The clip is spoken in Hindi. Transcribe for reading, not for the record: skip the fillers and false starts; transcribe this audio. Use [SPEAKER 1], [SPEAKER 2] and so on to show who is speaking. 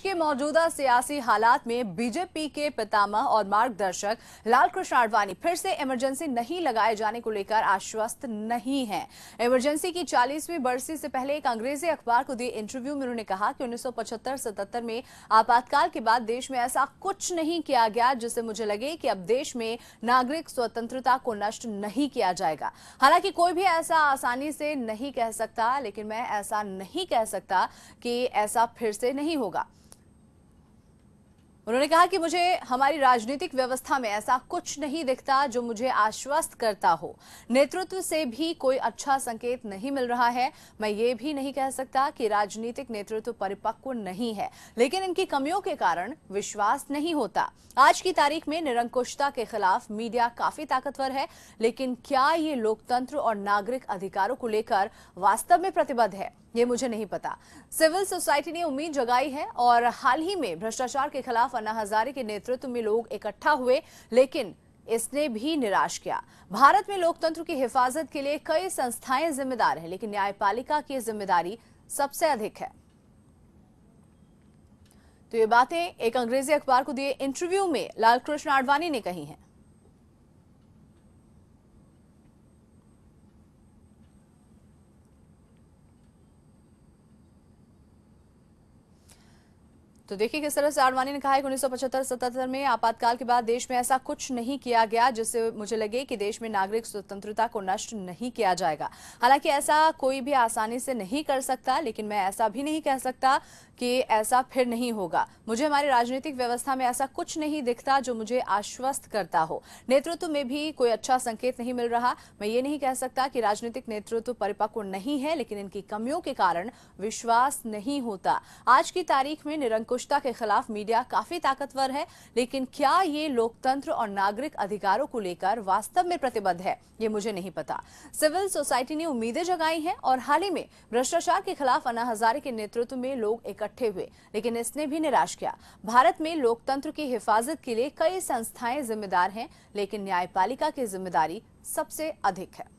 [SPEAKER 1] के मौजूदा सियासी हालात में बीजेपी के पितामह और मार्गदर्शक लालकृष्ण आडवाणी फिर से इमरजेंसी नहीं लगाए जाने को लेकर आश्वस्त नहीं हैं। इमरजेंसी की 40वीं बरसी से पहले एक अंग्रेजी अखबार को दिए इंटरव्यू में उन्होंने कहा कि 1975-77 में आपातकाल के बाद देश में ऐसा कुछ नहीं किया गया जिससे मुझे लगे कि अब देश में नागरिक स्वतंत्रता को नष्ट नहीं किया जाएगा। हालांकि कोई भी ऐसा आसानी से नहीं कह सकता, लेकिन मैं ऐसा नहीं कह सकता कि ऐसा फिर से नहीं होगा। उन्होंने कहा कि मुझे हमारी राजनीतिक व्यवस्था में ऐसा कुछ नहीं दिखता जो मुझे आश्वस्त करता हो। नेतृत्व से भी कोई अच्छा संकेत नहीं मिल रहा है। मैं ये भी नहीं कह सकता कि राजनीतिक नेतृत्व परिपक्व नहीं है, लेकिन इनकी कमियों के कारण विश्वास नहीं होता। आज की तारीख में निरंकुशता के खिलाफ मीडिया काफी ताकतवर है, लेकिन क्या ये लोकतंत्र और नागरिक अधिकारों को लेकर वास्तव में प्रतिबद्ध है, ये मुझे नहीं पता। सिविल सोसाइटी ने उम्मीद जगाई है और हाल ही में भ्रष्टाचार के खिलाफ अन्ना हजारे के नेतृत्व में लोग इकट्ठा हुए, लेकिन इसने भी निराश किया। भारत में लोकतंत्र की हिफाजत के लिए कई संस्थाएं जिम्मेदार हैं, लेकिन न्यायपालिका की जिम्मेदारी सबसे अधिक है। तो ये बातें एक अंग्रेजी अखबार को दिए इंटरव्यू में लालकृष्ण आडवाणी ने कही हैं। तो देखिए किस तरह से आडवाणी ने कहा है कि 1975-77 में आपातकाल के बाद देश में ऐसा कुछ नहीं किया गया जिससे मुझे लगे कि देश में नागरिक स्वतंत्रता को नष्ट नहीं किया जाएगा। हालांकि ऐसा कोई भी आसानी से नहीं कर सकता, लेकिन मैं ऐसा भी नहीं कह सकता कि ऐसा फिर नहीं होगा। मुझे हमारी राजनीतिक व्यवस्था में ऐसा कुछ नहीं दिखता जो मुझे आश्वस्त करता हो। नेतृत्व में भी कोई अच्छा संकेत नहीं मिल रहा। मैं ये नहीं कह सकता कि राजनीतिक नेतृत्व परिपक्व नहीं है, लेकिन इनकी कमियों के कारण विश्वास नहीं होता। आज की तारीख में निरंकुशता के खिलाफ मीडिया काफी ताकतवर है, लेकिन क्या ये लोकतंत्र और नागरिक अधिकारों को लेकर वास्तव में प्रतिबद्ध है, ये मुझे नहीं पता। सिविल सोसाइटी ने उम्मीदें जगाई हैं और हाल ही में भ्रष्टाचार के खिलाफ अन्ना हजारे के नेतृत्व में लोग इकट्ठे हुए, लेकिन इसने भी निराश किया। भारत में लोकतंत्र की हिफाजत के लिए कई संस्थाएं जिम्मेदार हैं, लेकिन न्यायपालिका की जिम्मेदारी सबसे अधिक है।